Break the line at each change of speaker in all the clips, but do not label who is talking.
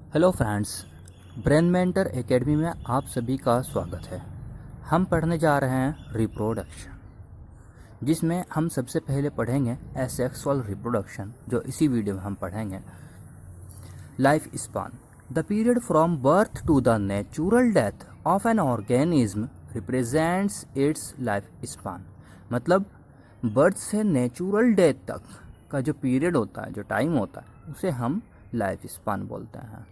Hello friends, brain mentor academy में आप सभी का स्वागत है। हम पढ़ने जा रहे हैं रिप्रोडक्शन, जिसमें हम सबसे पहले पढ़ेंगे एसेक्सुअल रिप्रोडक्शन, जो इसी वीडियो में हम पढ़ेंगे। Life span, the period from birth to the natural death of an organism represents its life span. मतलब बर्थ से नेचुरल डेथ तक का जो पीरियड होता है, जो टाइम होता है, उसे हम लाइफ स्पान बोलते हैं।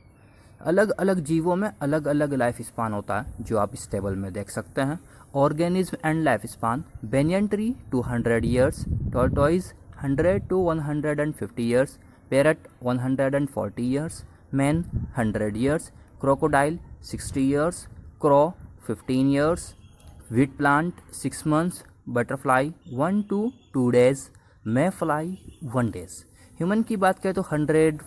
अलग अलग जीवों में अलग अलग लाइफ स्पान होता है, जो आप इस टेबल में देख सकते हैं। Organism and life span, banyan tree 200 years, tortoise 100 to 150 years, parrot 140 years, man 100 years, crocodile 60 years, crow 15 years, wheat plant 6 months, butterfly 1 to 2 days, may fly 1 days। Human की बात करें तो 100,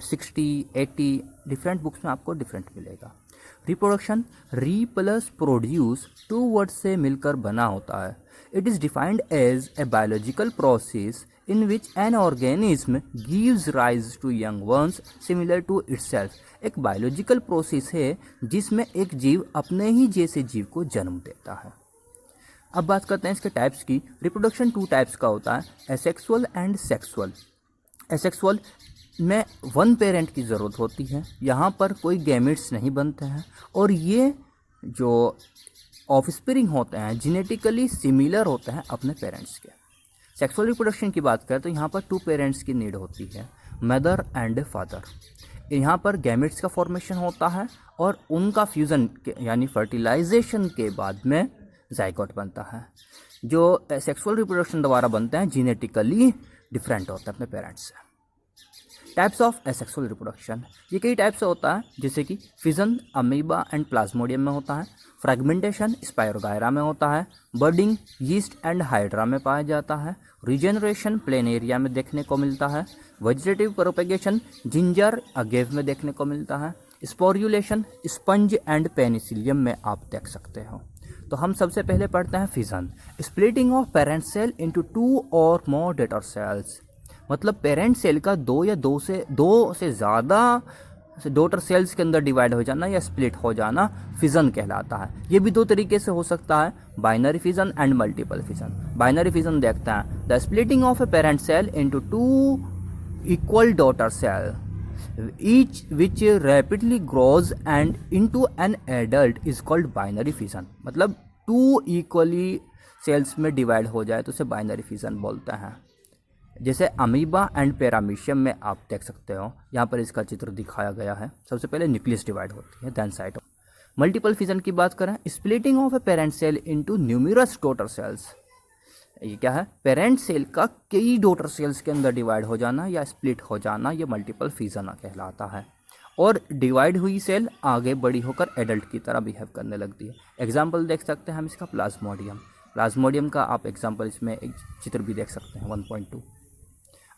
60, 80 डिफरेंट बुक्स में आपको डिफरेंट मिलेगा। Reproduction, री plus produce 2 word से मिलकर बना होता है। It is defined as a biological process in which an organism gives rise to young ones similar to itself. एक बायोलॉजिकल प्रोसेस है जिसमें एक जीव अपने ही जैसे जीव को जन्म देता है। अब बात करते हैं इसके टाइप्स की। रिप्रोडक्शन 2 टाइप्स का होता है, एसेक्सुअल एंड सेक्सुअल। एसेक्सुअल में 1 पेरेंट की ज़रूरत होती है, यहाँ पर कोई गैमेट्स नहीं बनते हैं, और ये जो ऑफस्प्रिंग होते हैं जेनेटिकली सिमिलर होते हैं अपने पेरेंट्स के। सेक्सुअल रिप्रोडक्शन की बात करें तो यहाँ पर 2 पेरेंट्स की नीड होती है, मदर एंड फादर। यहाँ पर गैमेट्स का फॉर्मेशन होता है और उनका फ्यूज़न यानी फर्टिलाइजेशन के बाद में जाइगोट बनता है। जो सेक्सुअल रिप्रोडक्शन द्वारा बनते हैं जेनेटिकली डिफरेंट होता है अपने पेरेंट्स से। टाइप्स ऑफ एसेक्सुअल रिप्रोडक्शन, ये कई टाइप से होता है, जैसे कि फिजन अमीबा एंड प्लाज्मोडियम में होता है, फ्रैगमेंटेशन स्पायरोगायरा में होता है, बर्डिंग यीस्ट एंड हाइड्रा में पाया जाता है, रीजनरेशन प्लेनेरिया में देखने को मिलता है, वेजिटेटिव प्रोपेगेशन जिंजर अगेव में देखने को मिलता है, स्पोर्युलेशन स्पंज एंड पेनिसिलियम में आप देख सकते हो। तो हम सबसे पहले पढ़ते हैं fission, splitting of parent cell into 2 और मोर डॉटर सेल्स। मतलब पेरेंट सेल का 2 से ज़्यादा डॉटर सेल्स के अंदर डिवाइड हो जाना या स्प्लिट हो जाना फिजन कहलाता है। ये भी 2 तरीके से हो सकता है, binary fission and multiple fission. Binary fission देखते हैं, the splitting of a parent cell into 2 equal daughter cell each which rapidly grows and into an adult is called binary fission। मतलब 2 इक्वली सेल्स में divide हो जाए तो उसे binary fission बोलते हैं। जैसे अमीबा एंड पैरामीशियम में आप देख सकते हो, यहाँ पर इसका चित्र दिखाया गया है। सबसे पहले न्यूक्लियस डिवाइड होती है, देन साइटो। मल्टीपल फिजन की बात करें, splitting of a parent cell into numerous daughter cells. ये क्या है? पेरेंट सेल का कई डॉटर सेल्स के अंदर डिवाइड हो जाना या स्प्लिट हो जाना, ये मल्टीपल फिजन कहलाता है। और डिवाइड हुई सेल आगे बड़ी होकर एडल्ट की तरह बिहेव करने लगती है। एग्जाम्पल देख सकते हैं हम इसका, प्लाज्मोडियम। प्लाज्मोडियम का आप एग्जाम्पल इसमें एक चित्र भी देख सकते हैं 1.2।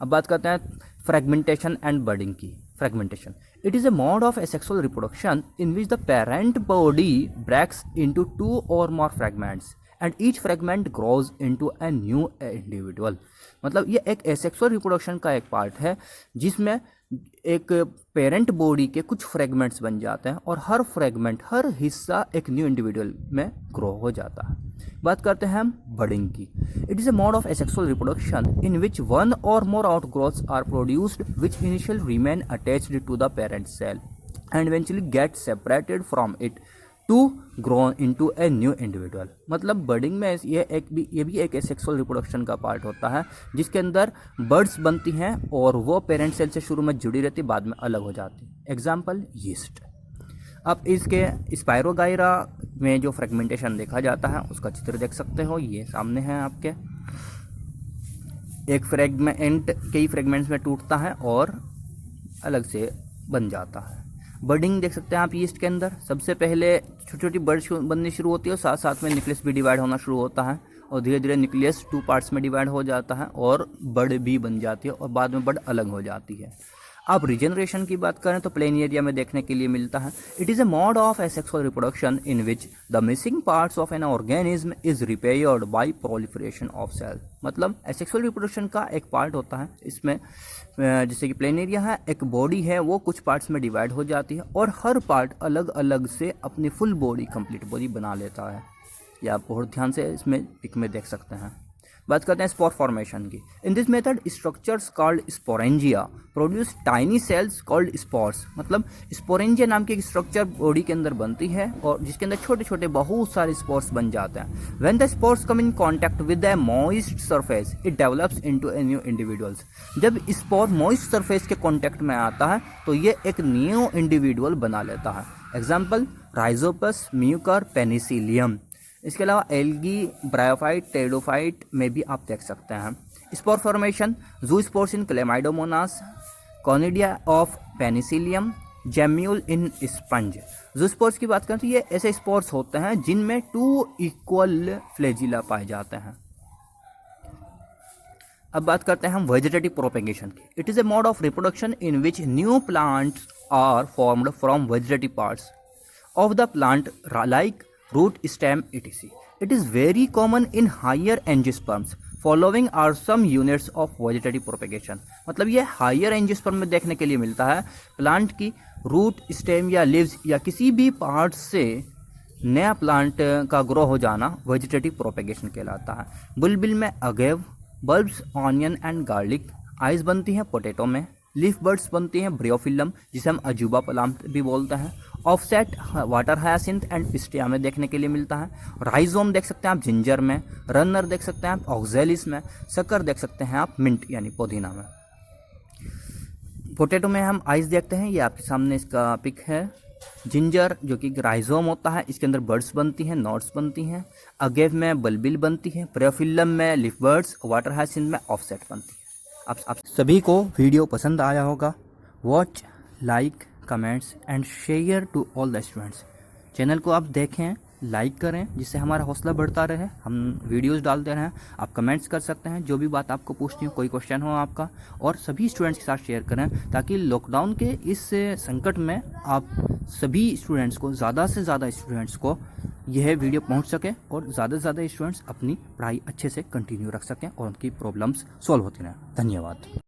अब बात करते हैं फ्रेगमेंटेशन एंड बर्डिंग की। Fragmentation, it is a mode of asexual reproduction in which the parent body breaks into 2 और more fragments and each fragment grows into a new individual. मतलब ये एक एसेक्सुअल रिप्रोडक्शन का एक पार्ट है जिसमें एक पेरेंट बॉडी के कुछ फ्रेगमेंट्स बन जाते हैं और हर फ्रेगमेंट, हर हिस्सा एक न्यू इंडिविजुअल में ग्रो हो जाता है। बात करते हैं हम बर्डिंग की। It is a mode of asexual reproduction in which 1 और more outgrowths are produced which initial remain attached to the parent cell and eventually get separated from it to grown into a new individual. मतलब budding में ये भी एक sexual reproduction का part होता है, जिसके अंदर बर्ड्स बनती हैं और वो पेरेंट सेल से शुरू में जुड़ी रहती, बाद में अलग हो जाती। Example yeast. अब इसके स्पायरोगायरा में जो फ्रेगमेंटेशन देखा जाता है उसका चित्र देख सकते हो, ये सामने है आपके। एक फ्रेगमेंट कई फ्रेगमेंट्स में टूटता है और अलग से बन जाता है। बर्डिंग देख सकते हैं आप यीस्ट के अंदर, सबसे पहले छोटी छोटी बर्ड बननी शुरू होती है और साथ साथ में न्यूक्लियस भी डिवाइड होना शुरू होता है और धीरे धीरे न्यूक्लियस 2 पार्ट्स में डिवाइड हो जाता है और बर्ड भी बन जाती है और बाद में बर्ड अलग हो जाती है। अब रिजेनरेशन की बात करें तो प्लेन एरिया में देखने के लिए मिलता है। It is a mode of asexual reproduction in which the missing parts of an organism is repaired by proliferation of cell. मतलब एसेक्सुअल रिप्रोडक्शन का एक पार्ट होता है इसमें, जैसे कि प्लेन एरिया है, एक बॉडी है वो कुछ पार्ट्स में डिवाइड हो जाती है और हर पार्ट अलग अलग से अपनी फुल बॉडी, कंप्लीट बॉडी बना लेता है। ये आप बहुत ध्यान से इसमें पिक में देख सकते हैं। बात करते हैं स्पोर फॉर्मेशन की। In this method structures called sporangia produce tiny cells called spores. मतलब स्पोरेंजिया नाम की एक स्ट्रक्चर बॉडी के अंदर बनती है और जिसके अंदर छोटे छोटे बहुत सारे स्पोर्स बन जाते हैं। When the spores come in contact with the moist surface it develops into a new individuals. जब स्पोर मॉइस्ट सरफेस के कांटेक्ट में आता है तो ये एक न्यू इंडिविजुअल बना लेता है। Example Rhizopus, Mucor, Penicillium. इसके अलावा एल्गी, ब्रायोफाइट, टेरिडोफाइट में भी आप देख सकते हैं। Spore formation zoospores in Chlamydomonas, conidia of Penicillium, gemmule in sponge. Zoospores की बात करें तो ये ऐसे स्पोर्स होते हैं जिनमें 2 इक्वल फ्लैजिला पाए जाते हैं। अब बात करते हैं हम वेजिटेटिव प्रोपेगेशन की। It is a mode of reproduction in which new plants are formed from vegetative parts of the plant like root, stem, etc. It is very common in higher angiosperms. Following are some units of vegetative propagation. मतलब ये higher angiosperm में देखने के लिए मिलता है। Plant की root, stem या लीव्स या किसी भी पार्ट से नया प्लांट का ग्रो हो जाना वेजिटेटिव प्रोपेगेशन कहलाता है। बुलबिल में agave, bulbs, onion and garlic. Eyes बनती हैं पोटैटो में। लीफ बर्ड्स बनती हैं ब्रियोफिलम, जिसे हम अजूबा प्लांट भी बोलते हैं। Offset water hyacinth and pistia में देखने के लिए मिलता है। राइजोम देख सकते हैं आप जिंजर में। रनर देख सकते हैं आप ऑक्जेलिस में। शक्कर देख सकते हैं आप मिंट यानी पुदीना में। पोटैटो में हम आइस देखते हैं, ये आपके सामने इसका पिक है। जिंजर जो कि राइजोम होता है, इसके अंदर बर्ड्स बनती हैं, नोट्स बनती हैं। अगेव में बल्बिल बनती है। ब्रियोफिलम में लीफ बर्ड्स, वाटर हायासिंथ में ऑफसेट बनती है। आप सभी को वीडियो पसंद आया होगा। Watch, like, comments and share to all the students. Channel को आप देखें, लाइक करें, जिससे हमारा हौसला बढ़ता रहे, हम वीडियोस डालते रहें। आप कमेंट्स कर सकते हैं, जो भी बात आपको पूछनी हो, कोई क्वेश्चन हो आपका, और सभी स्टूडेंट्स के साथ शेयर करें ताकि लॉकडाउन के इस संकट में आप सभी स्टूडेंट्स को, ज़्यादा से ज़्यादा स्टूडेंट्स को यह वीडियो पहुंच सके और ज़्यादा से ज़्यादा स्टूडेंट्स अपनी पढ़ाई अच्छे से कंटिन्यू रख सकें और उनकी प्रॉब्लम्स सॉल्व होती रहें। धन्यवाद।